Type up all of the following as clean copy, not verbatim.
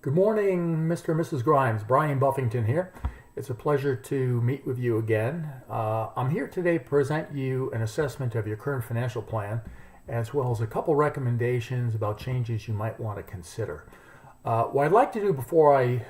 Good morning, Mr. and Mrs. Grimes. Brian Buffington here. It's a pleasure to meet with you again. I'm here today to present you an assessment of your current financial plan, as well as a couple recommendations about changes you might want to consider. What I'd like to do before I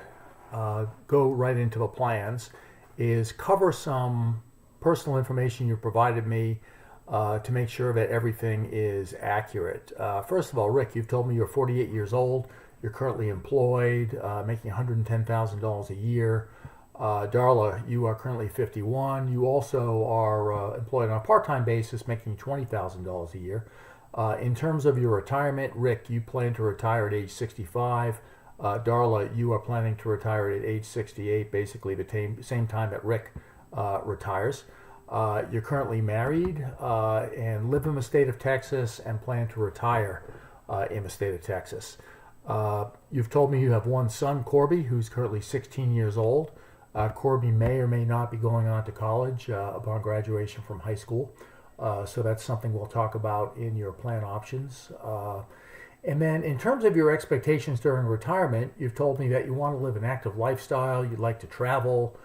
go right into the plans is cover some personal information you provided me to make sure that everything is accurate. First of all, Rick, you've told me you're 48 years old. You're currently employed, making $110,000 a year. Darla, you are currently 51. You also are employed on a part-time basis, making $20,000 a year. In terms of your retirement, Rick, you plan to retire at age 65. Darla, you are planning to retire at age 68, basically the same time that Rick retires. You're currently married and live in the state of Texas and plan to retire in the state of Texas. You've told me you have one son, Corby, who's currently 16 years old. Corby may or may not be going on to college upon graduation from high school. So that's something we'll talk about in your plan options. And then in terms of your expectations during retirement, you've told me that you want to live an active lifestyle, you'd like to travel,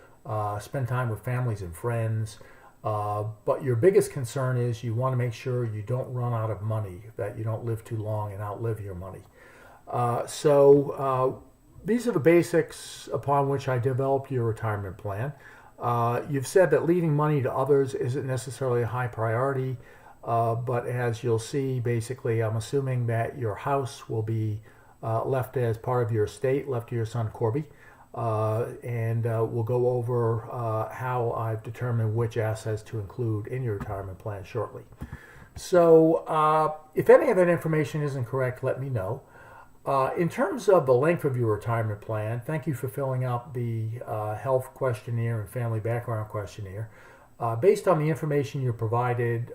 spend time with families and friends. But your biggest concern is you want to make sure you don't run out of money, that you don't live too long and outlive your money. These are the basics upon which I developed your retirement plan. You've said that leaving money to others isn't necessarily a high priority, but as you'll see, basically, I'm assuming that your house will be left as part of your estate, left to your son Corby, and we'll go over how I've determined which assets to include in your retirement plan shortly. So if any of that information isn't correct, let me know. In terms of the length of your retirement plan, thank you for filling out the health questionnaire and family background questionnaire. Based on the information you provided,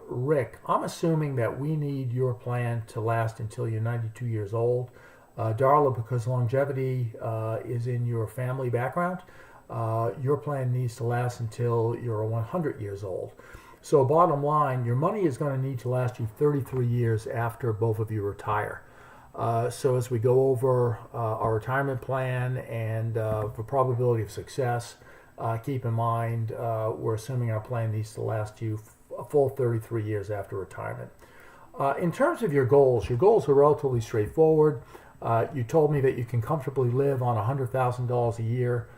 Rick, I'm assuming that we need your plan to last until you're 92 years old. Darla, because longevity is in your family background, your plan needs to last until you're 100 years old. So bottom line, your money is going to need to last you 33 years after both of you retire. So as we go over our retirement plan and the probability of success, keep in mind we're assuming our plan needs to last you a full 33 years after retirement. In terms of your goals are relatively straightforward. You told me that you can comfortably live on $100,000 a year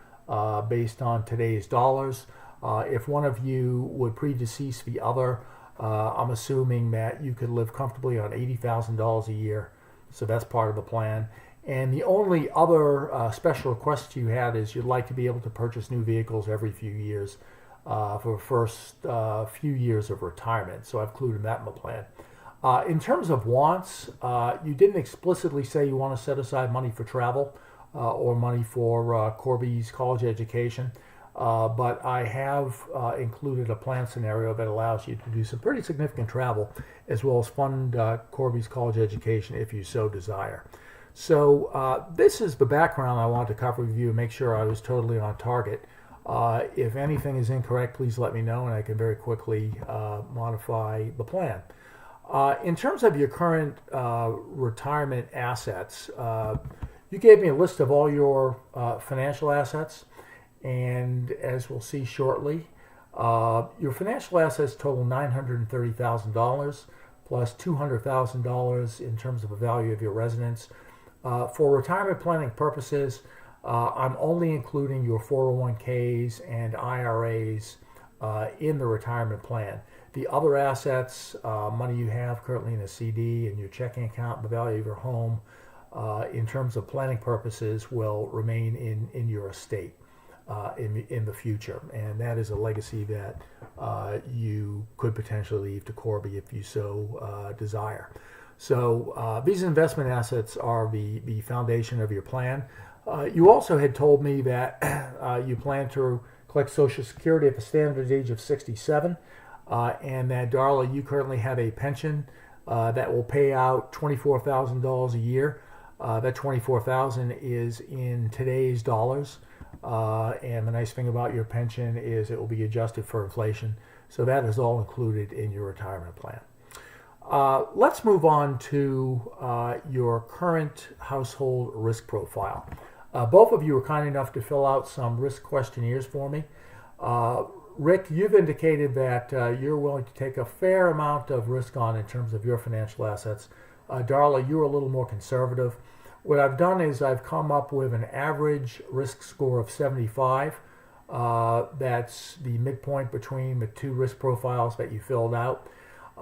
based on today's dollars. If one of you would predecease the other, I'm assuming that you could live comfortably on $80,000 a year. So that's part of the plan. And the only other special request you had is you'd like to be able to purchase new vehicles every few years for the first few years of retirement. So I've included that in the plan. In terms of wants, you didn't explicitly say you want to set aside money for travel or money for Corby's college education. But I have included a plan scenario that allows you to do some pretty significant travel as well as fund Corby's college education if you so desire. So this is the background I wanted to cover with you and make sure I was totally on target. If anything is incorrect, please let me know and I can very quickly modify the plan. In terms of your current retirement assets, you gave me a list of all your financial assets. And as we'll see shortly, your financial assets total $930,000 plus $200,000 in terms of the value of your residence. For retirement planning purposes, I'm only including your 401ks and IRAs in the retirement plan. The other assets, money you have currently in a CD and your checking account, the value of your home, in terms of planning purposes, will remain in your estate. In the future, and that is a legacy that you could potentially leave to Corby if you so desire. So these investment assets are the foundation of your plan. You also had told me that you plan to collect Social Security at the standard age of 67, and that, Darla, you currently have a pension that will pay out $24,000 a year. That $24,000 is in today's dollars. And the nice thing about your pension is it will be adjusted for inflation. So that is all included in your retirement plan. Let's move on to your current household risk profile. Both of you were kind enough to fill out some risk questionnaires for me. Rick, you've indicated that you're willing to take a fair amount of risk on in terms of your financial assets. Darla, you're a little more conservative. What I've done is I've come up with an average risk score of 75. That's the midpoint between the two risk profiles that you filled out.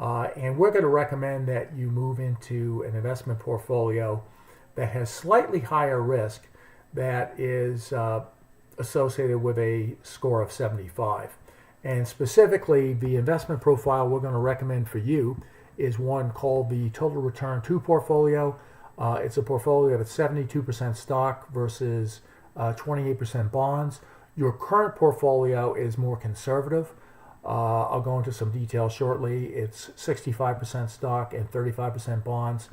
And we're going to recommend that you move into an investment portfolio that has slightly higher risk that is associated with a score of 75. And specifically, the investment profile we're going to recommend for you is one called the Total Return 2 portfolio. It's a portfolio that's 72% stock versus 28% bonds. Your current portfolio is more conservative. I'll go into some detail shortly. It's 65% stock and 35% bonds.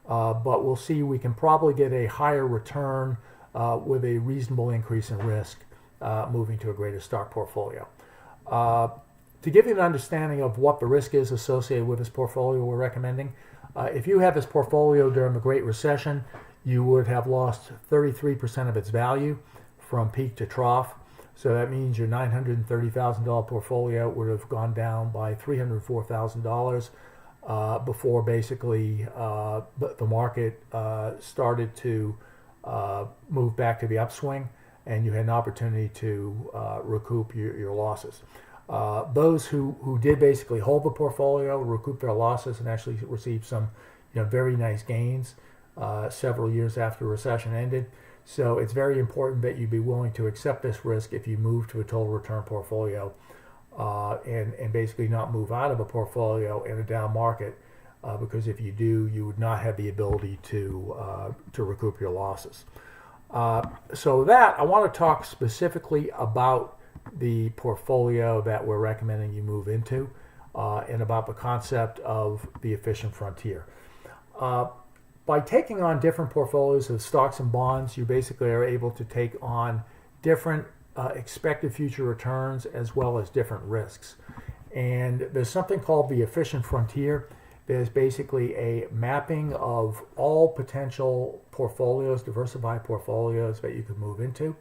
But we'll see we can probably get a higher return with a reasonable increase in risk moving to a greater stock portfolio. To give you an understanding of what the risk is associated with this portfolio we're recommending, if you had this portfolio during the Great Recession, you would have lost 33% of its value from peak to trough. So that means your $930,000 portfolio would have gone down by $304,000 before basically the market started to move back to the upswing, and you had an opportunity to recoup your losses. Those who did basically hold the portfolio, recoup their losses, and actually received some very nice gains several years after the recession ended. So it's very important that you be willing to accept this risk if you move to a total return portfolio and basically not move out of a portfolio in a down market because if you do, you would not have the ability to recoup your losses. So that, I want to talk specifically about the portfolio that we're recommending you move into and about the concept of the efficient frontier. By taking on different portfolios of stocks and bonds, you basically are able to take on different expected future returns as well as different risks. And there's something called the efficient frontier. There's basically a mapping of all potential portfolios, diversified portfolios that you could move into.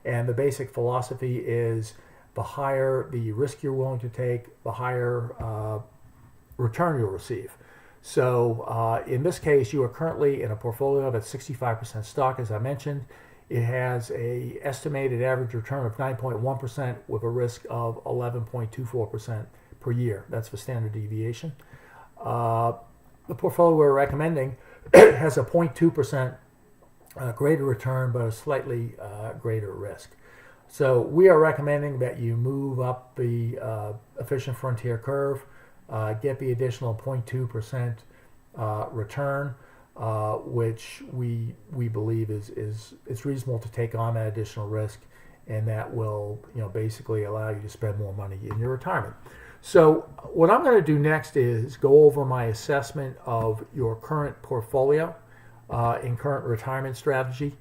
And the basic philosophy is the higher the risk you're willing to take, the higher return you'll receive. So in this case, you are currently in a portfolio that's 65% stock, as I mentioned. It has an estimated average return of 9.1% with a risk of 11.24% per year. That's the standard deviation. The portfolio we're recommending has a 0.2% greater return, but a slightly greater risk. So we are recommending that you move up the efficient frontier curve, get the additional 0.2% return, which we believe is it's reasonable to take on that additional risk, and that will basically allow you to spend more money in your retirement. So what I'm going to do next is go over my assessment of your current portfolio and current retirement strategy,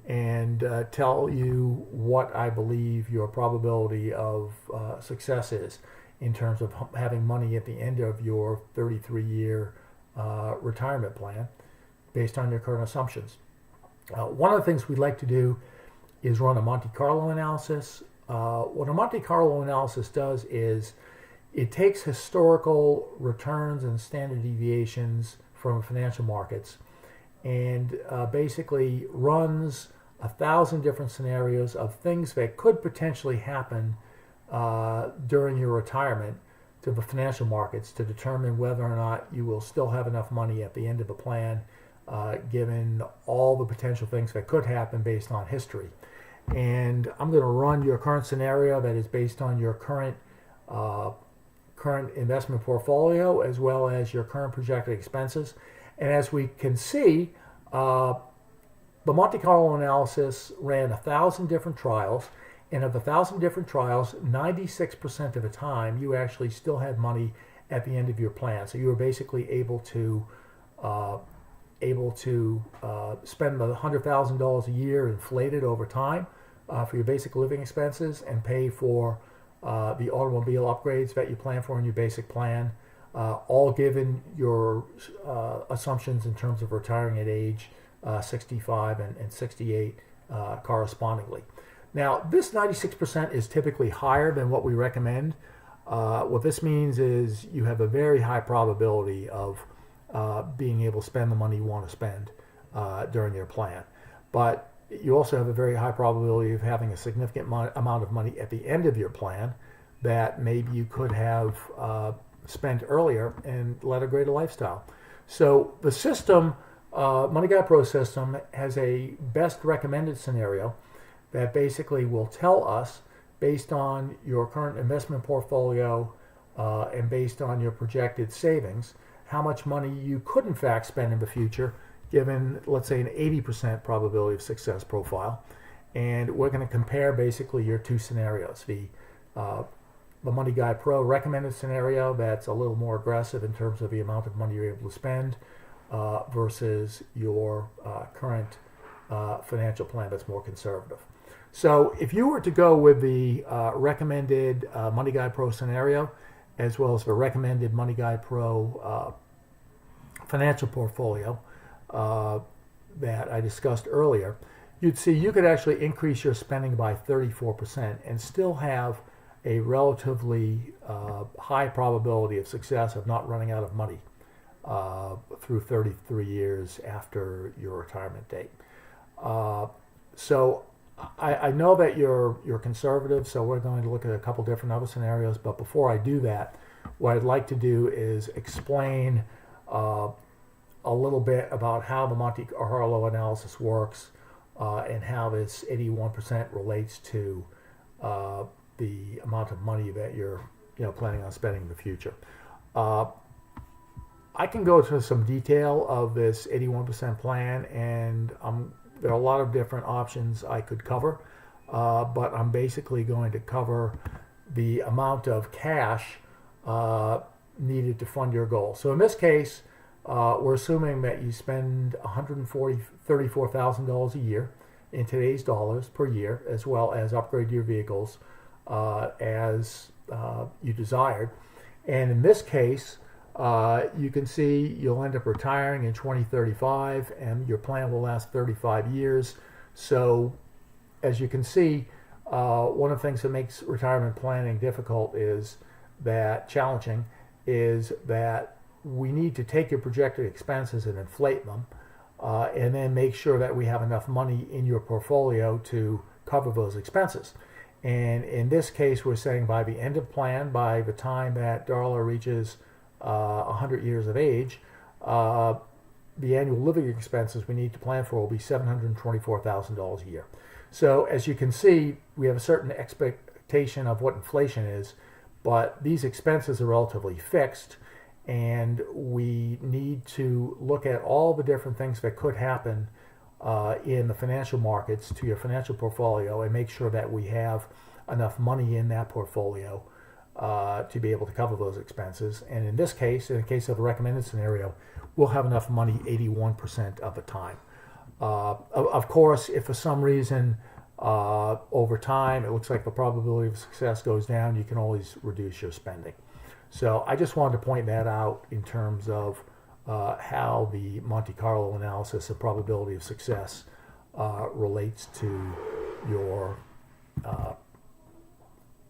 and tell you what I believe your probability of success is in terms of having money at the end of your 33-year retirement plan based on your current assumptions. One of the things we'd like to do is run a Monte Carlo analysis. What a Monte Carlo analysis does is it takes historical returns and standard deviations from financial markets and basically runs 1,000 different scenarios of things that could potentially happen during your retirement to the financial markets to determine whether or not you will still have enough money at the end of the plan, given all the potential things that could happen based on history. And I'm going to run your current scenario that is based on your current investment portfolio as well as your current projected expenses. And as we can see, the Monte Carlo analysis ran 1,000 different trials, and of the 1,000 different trials, 96% of the time you actually still had money at the end of your plan. So you were basically able to spend the $100,000 a year inflated over time for your basic living expenses and pay for the automobile upgrades that you plan for in your basic plan all given your assumptions in terms of retiring at age 65 and 68 correspondingly. Now, this 96% is typically higher than what we recommend. What this means is you have a very high probability of being able to spend the money you want to spend during your plan. But you also have a very high probability of having a significant amount of money at the end of your plan that maybe you could have spent earlier and led a greater lifestyle. So the system, Money Guide Pro system, has a best recommended scenario that basically will tell us, based on your current investment portfolio and based on your projected savings, how much money you could in fact spend in the future, given, let's say, an 80% probability of success profile. And we're going to compare basically your two scenarios. The Money Guide Pro recommended scenario, that's a little more aggressive in terms of the amount of money you're able to spend, versus your current financial plan that's more conservative. So if you were to go with the recommended Money Guide Pro scenario, as well as the recommended Money Guide Pro financial portfolio that I discussed earlier, you'd see you could actually increase your spending by 34% and still have a relatively high probability of success of not running out of money through 33 years after your retirement date. So I know that you're conservative, so we're going to look at a couple different other scenarios. But before I do that, what I'd like to do is explain a little bit about how the Monte Carlo analysis works and how this 81% relates to the amount of money that you're planning on spending in the future. I can go into some detail of this 81% plan, and there are a lot of different options I could cover, but I'm basically going to cover the amount of cash needed to fund your goal. So in this case, we're assuming that you spend $34,000 a year in today's dollars per year, as well as upgrade your vehicles as you desired. And in this case, you can see you'll end up retiring in 2035, and your plan will last 35 years. So as you can see, one of the things that makes retirement planning challenging is that we need to take your projected expenses and inflate them, and then make sure that we have enough money in your portfolio to cover those expenses. And in this case, we're saying by the end of plan, by the time that Darla reaches 100 years of age, the annual living expenses we need to plan for will be $724,000 a year. So as you can see, we have a certain expectation of what inflation is, but these expenses are relatively fixed, and we need to look at all the different things that could happen in the financial markets to your financial portfolio and make sure that we have enough money in that portfolio to be able to cover those expenses. And in this case, in the case of a recommended scenario, we'll have enough money 81% of the time. Of course, if for some reason over time it looks like the probability of success goes down, you can always reduce your spending. So I just wanted to point that out in terms of how the Monte Carlo analysis of probability of success relates to your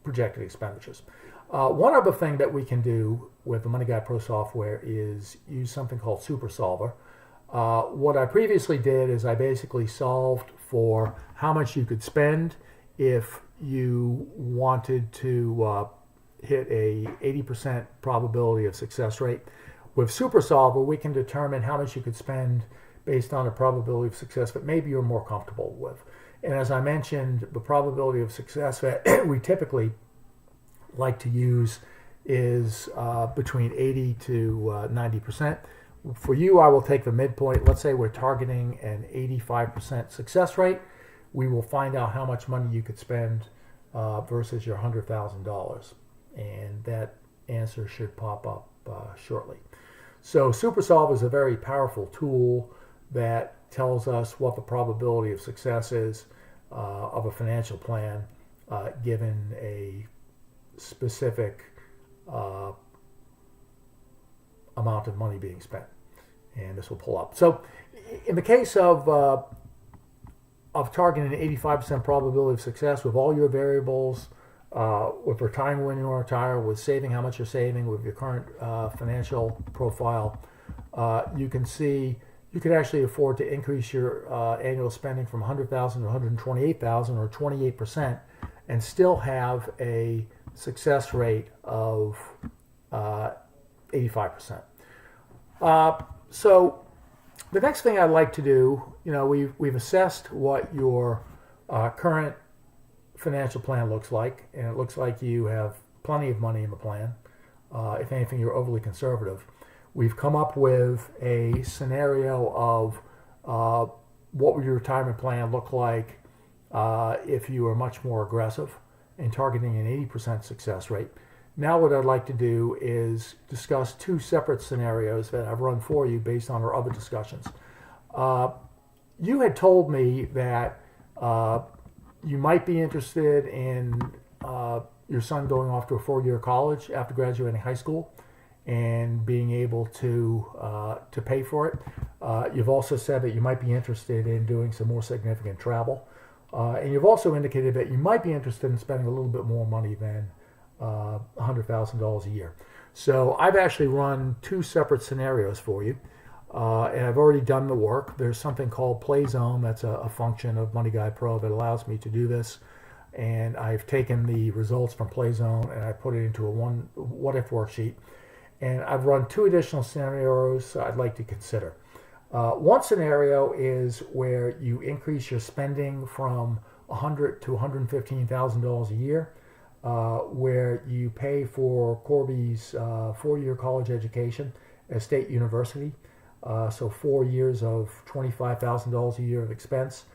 projected expenditures. One other thing that we can do with the Money Guide Pro software is use something called Super Solver. What I previously did is I basically solved for how much you could spend if you wanted to hit a 80% probability of success rate. With Super Solver, we can determine how much you could spend based on a probability of success that maybe you're more comfortable with. And as I mentioned, the probability of success that we typically like to use is between 80 to 90%. For you, I will take the midpoint. Let's say we're targeting an 85% success rate. We will find out how much money you could spend versus your $100,000. And that answer should pop up shortly. So SuperSolve is a very powerful tool that tells us what the probability of success is of a financial plan given a specific amount of money being spent. And this will pull up. So in the case of targeting an 85% probability of success with all your variables, with retiring when you want to retire, with saving how much you're saving, with your current financial profile, you can see you could actually afford to increase your annual spending from $100,000 to $128,000 or 28% and still have a success rate of 85%. So the next thing I'd like to do, we've assessed what your current financial plan looks like, and it looks like you have plenty of money in the plan. If anything, you're overly conservative. We've come up with a scenario of what would your retirement plan look like if you were much more aggressive in targeting an 80% success rate. Now what I'd like to do is discuss two separate scenarios that I've run for you based on our other discussions. You had told me that you might be interested in your son going off to a 4-year college after graduating high school and being able to pay for it. You've also said that you might be interested in doing some more significant travel. And you've also indicated that you might be interested in spending a little bit more money than $100,000 a year. So I've actually run two separate scenarios for you, and I've already done the work. There's something called PlayZone. That's a function of Money Guy Pro that allows me to do this. And I've taken the results from PlayZone and I put it into a what-if worksheet. And I've run two additional scenarios I'd like to consider. One scenario is where you increase your spending from $100,000 to $115,000 a year, where you pay for Corby's 4-year college education at State University, so 4 years of $25,000 a year of expense,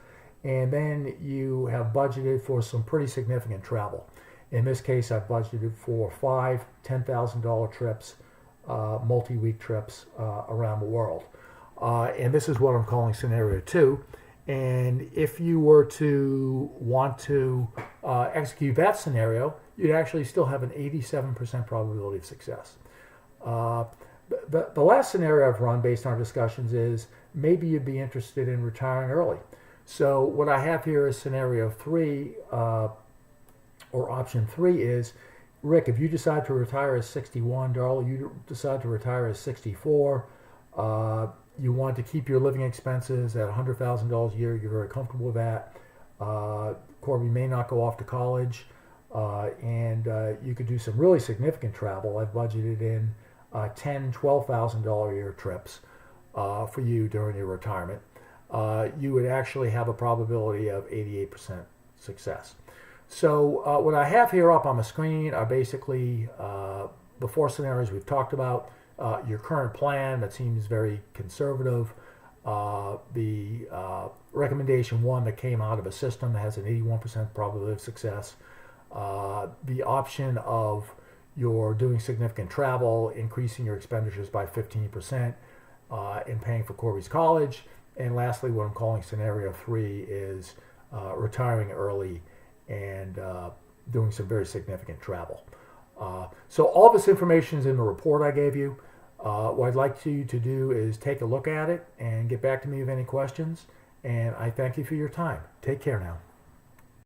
and then you have budgeted for some pretty significant travel. In this case, I've budgeted for 5 $10,000 trips, multi-week trips around the world. And this is what I'm calling scenario 2. And if you were to want to execute that scenario, you'd actually still have an 87% probability of success. The last scenario I've run based on our discussions is maybe you'd be interested in retiring early. So what I have here is scenario 3, or option 3 is, Rick, if you decide to retire at 61, Darla, you decide to retire at 64, you want to keep your living expenses at $100,000 a year, you're very comfortable with that. Corby may not go off to college, and you could do some really significant travel. I've budgeted in $10,000, $12,000 a year trips for you during your retirement. You would actually have a probability of 88% success. So what I have here up on the screen are basically the 4 scenarios we've talked about. Your current plan that seems very conservative. The recommendation 1 that came out of a system that has an 81% probability of success. The option of you're doing significant travel, increasing your expenditures by 15%, and paying for Corby's college. And lastly, what I'm calling scenario 3 is retiring early and doing some very significant travel. So all this information is in the report I gave you. What I'd like you to do is take a look at it and get back to me with any questions. And I thank you for your time. Take care now.